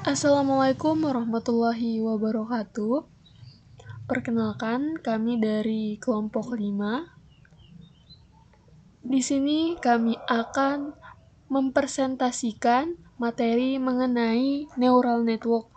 Assalamualaikum warahmatullahi wabarakatuh. Perkenalkan, kami dari kelompok 5. Di sini kami akan mempresentasikan materi mengenai neural network.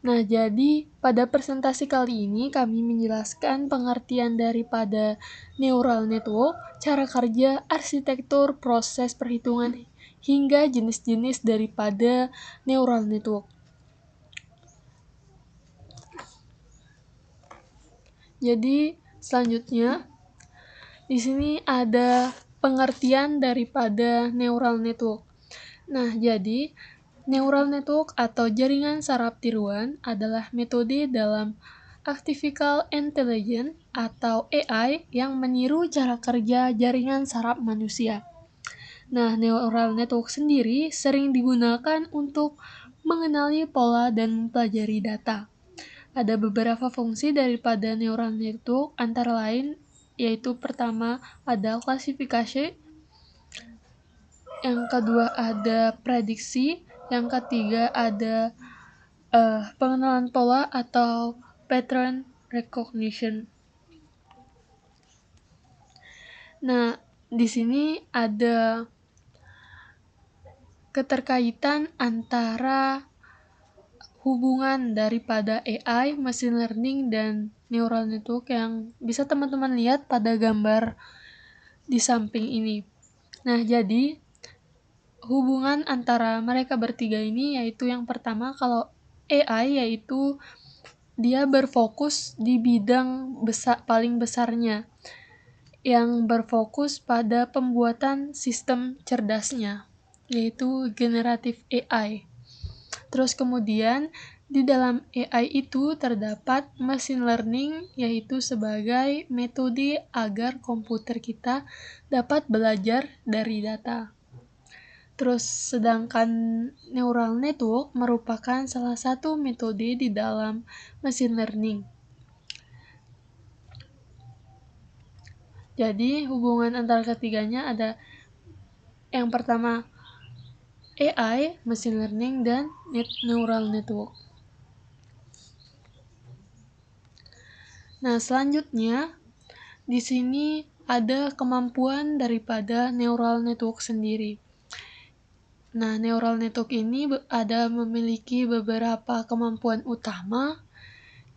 Nah, jadi pada presentasi kali ini kami menjelaskan pengertian daripada neural network, cara kerja, arsitektur, proses perhitungan, hingga jenis-jenis daripada neural network. Jadi selanjutnya di sini ada pengertian daripada neural network. Nah, jadi neural network atau jaringan saraf tiruan adalah metode dalam artificial intelligence atau AI yang meniru cara kerja jaringan saraf manusia. Nah, neural network sendiri sering digunakan untuk mengenali pola dan mempelajari data. Ada beberapa fungsi daripada neural network, antara lain yaitu pertama ada klasifikasi, yang kedua ada prediksi, yang ketiga ada pengenalan pola atau pattern recognition. Nah, di sini ada keterkaitan antara hubungan daripada AI, machine learning, dan neural network yang bisa teman-teman lihat pada gambar di samping ini. Nah, jadi hubungan antara mereka bertiga ini yaitu yang pertama, kalau AI yaitu dia berfokus di bidang paling besarnya, yang berfokus pada pembuatan sistem cerdasnya, yaitu generatif AI. Terus kemudian di dalam AI itu terdapat machine learning, yaitu sebagai metode agar komputer kita dapat belajar dari data. Terus sedangkan neural network merupakan salah satu metode di dalam machine learning. Jadi hubungan antara ketiganya ada yang pertama AI, machine learning, dan neural network. Nah, selanjutnya di sini ada kemampuan daripada neural network sendiri. Nah, neural network ini memiliki beberapa kemampuan utama.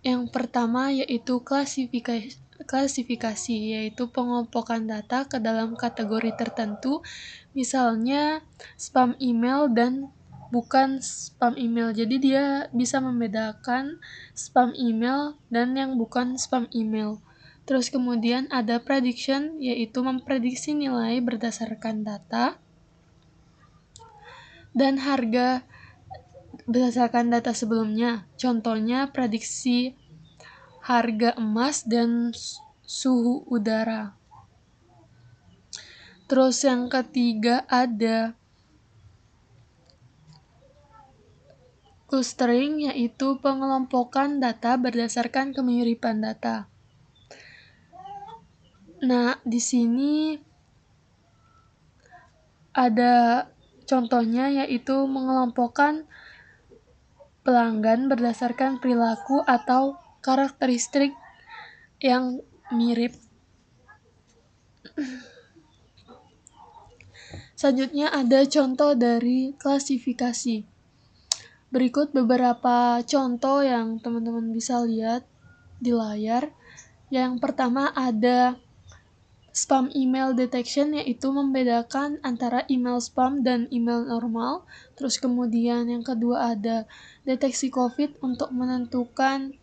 Yang pertama yaitu klasifikasi, yaitu pengelompokan data ke dalam kategori tertentu, misalnya spam email dan bukan spam email. Jadi dia bisa membedakan spam email dan yang bukan spam email. Terus kemudian ada prediction, yaitu memprediksi nilai berdasarkan data dan harga berdasarkan data sebelumnya. Contohnya prediksi harga emas dan suhu udara. Terus yang ketiga ada clustering, yaitu pengelompokan data berdasarkan kemiripan data. Nah, di sini ada contohnya, yaitu mengelompokkan pelanggan berdasarkan perilaku atau karakteristik yang mirip. Selanjutnya ada contoh dari klasifikasi. Berikut beberapa contoh yang teman-teman bisa lihat di layar. Yang pertama ada spam email detection, yaitu membedakan antara email spam dan email normal. Terus kemudian yang kedua ada deteksi COVID untuk menentukan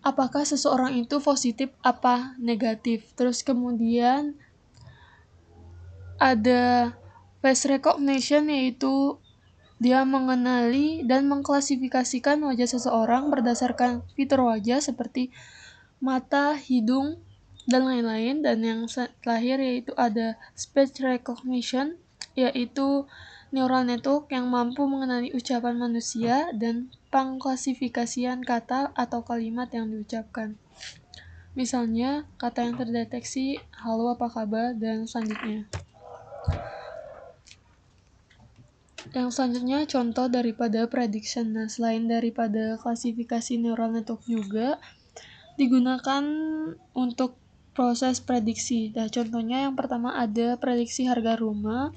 apakah seseorang itu positif apa negatif. Terus kemudian ada face recognition, yaitu dia mengenali dan mengklasifikasikan wajah seseorang berdasarkan fitur wajah seperti mata, hidung, dan lain-lain. Dan yang terakhir yaitu ada speech recognition, yaitu neural network yang mampu mengenali ucapan manusia dan pengklasifikasian kata atau kalimat yang diucapkan. Misalnya, kata yang terdeteksi, halo apa kabar, dan selanjutnya. Yang selanjutnya contoh daripada prediction. Nah, selain daripada klasifikasi neural network juga digunakan untuk proses prediksi. Nah, contohnya yang pertama ada prediksi harga rumah,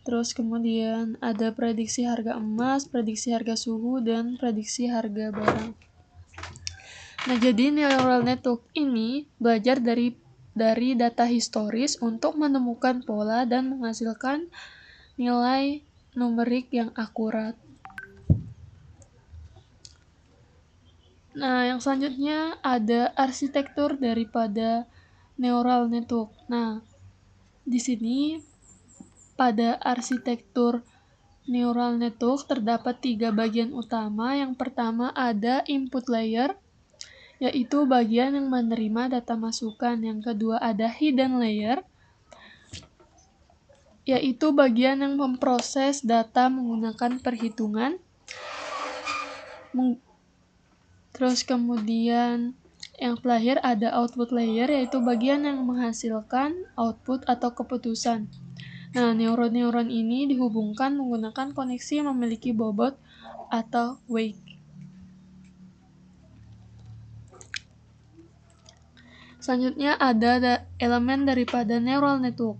terus kemudian ada prediksi harga emas, prediksi harga suhu, dan prediksi harga barang. Nah, jadi neural network ini belajar dari data historis untuk menemukan pola dan menghasilkan nilai numerik yang akurat. Nah, yang selanjutnya ada arsitektur daripada neural network. Nah, di sini pada arsitektur neural network terdapat 3 bagian utama. Yang pertama ada input layer, yaitu bagian yang menerima data masukan. Yang kedua ada hidden layer, yaitu bagian yang memproses data menggunakan perhitungan. Terus kemudian yang terakhir ada output layer, yaitu bagian yang menghasilkan output atau keputusan. Nah, neuron-neuron ini dihubungkan menggunakan koneksi yang memiliki bobot atau weight. Selanjutnya ada elemen daripada neural network.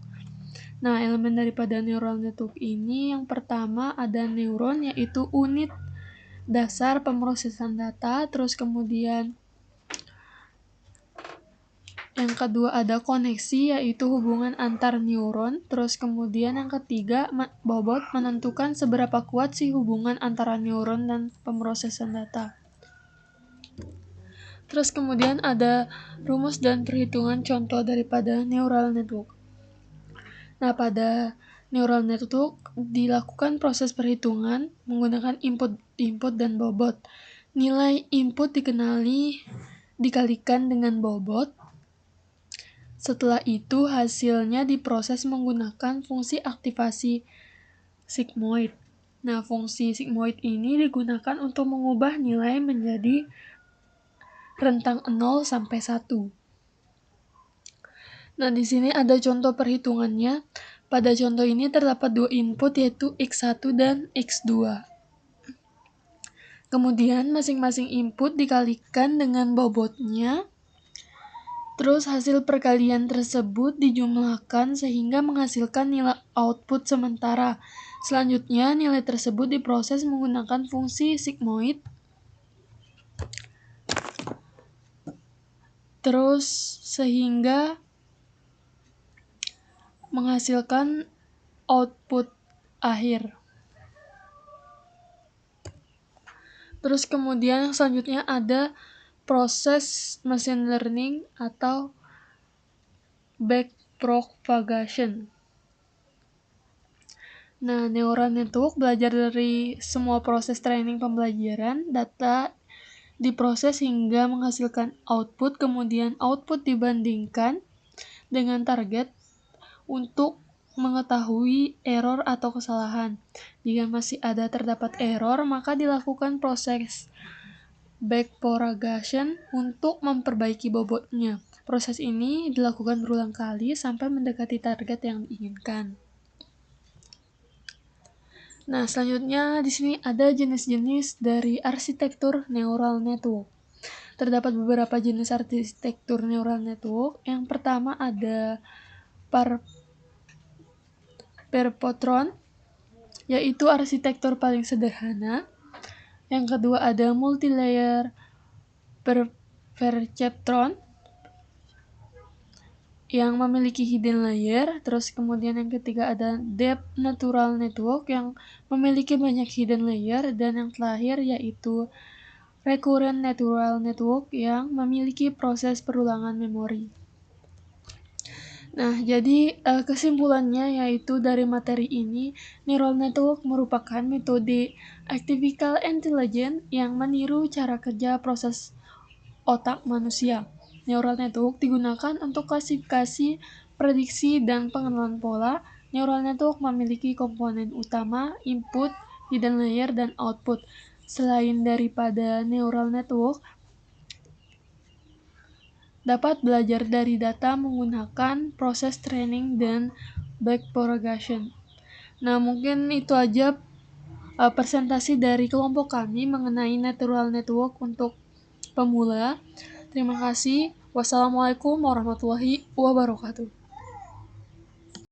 Nah, elemen daripada neural network ini yang pertama ada neuron, yaitu unit dasar pemrosesan data. Terus kemudian yang kedua ada koneksi, yaitu hubungan antar neuron. Terus kemudian yang ketiga bobot, menentukan seberapa kuat sih hubungan antara neuron dan pemrosesan data. Terus kemudian ada rumus dan perhitungan contoh daripada neural network. Nah, pada neural network dilakukan proses perhitungan menggunakan input dan bobot. Nilai input dikalikan dengan bobot. Setelah itu hasilnya diproses menggunakan fungsi aktivasi sigmoid. Nah, fungsi sigmoid ini digunakan untuk mengubah nilai menjadi rentang 0 sampai 1. Nah, di sini ada contoh perhitungannya. Pada contoh ini terdapat 2 input, yaitu X1 dan X2. Kemudian masing-masing input dikalikan dengan bobotnya. Terus hasil perkalian tersebut dijumlahkan sehingga menghasilkan nilai output sementara. Selanjutnya nilai tersebut diproses menggunakan fungsi sigmoid. Terus sehingga menghasilkan output akhir. Terus kemudian selanjutnya ada proses machine learning atau backpropagation. Nah, neural network belajar dari semua proses training pembelajaran. Data diproses hingga menghasilkan output, kemudian output dibandingkan dengan target untuk mengetahui error atau kesalahan. Jika masih terdapat error, maka dilakukan proses backpropagation untuk memperbaiki bobotnya. Proses ini dilakukan berulang kali sampai mendekati target yang diinginkan. Nah, selanjutnya di sini ada jenis-jenis dari arsitektur neural network. Terdapat beberapa jenis arsitektur neural network. Yang pertama ada perpetron, yaitu arsitektur paling sederhana. Yang kedua ada multilayer perceptron yang memiliki hidden layer. Terus kemudian yang ketiga ada deep neural network yang memiliki banyak hidden layer. Dan yang terakhir yaitu recurrent neural network yang memiliki proses perulangan memori. Nah, jadi kesimpulannya yaitu dari materi ini, neural network merupakan metode artificial intelligence yang meniru cara kerja proses otak manusia. Neural network digunakan untuk klasifikasi, prediksi, dan pengenalan pola. Neural network memiliki komponen utama, input, hidden layer, dan output. Selain daripada neural network, dapat belajar dari data menggunakan proses training dan backpropagation. Nah, mungkin itu aja presentasi dari kelompok kami mengenai neural network untuk pemula. Terima kasih. Wassalamualaikum warahmatullahi wabarakatuh.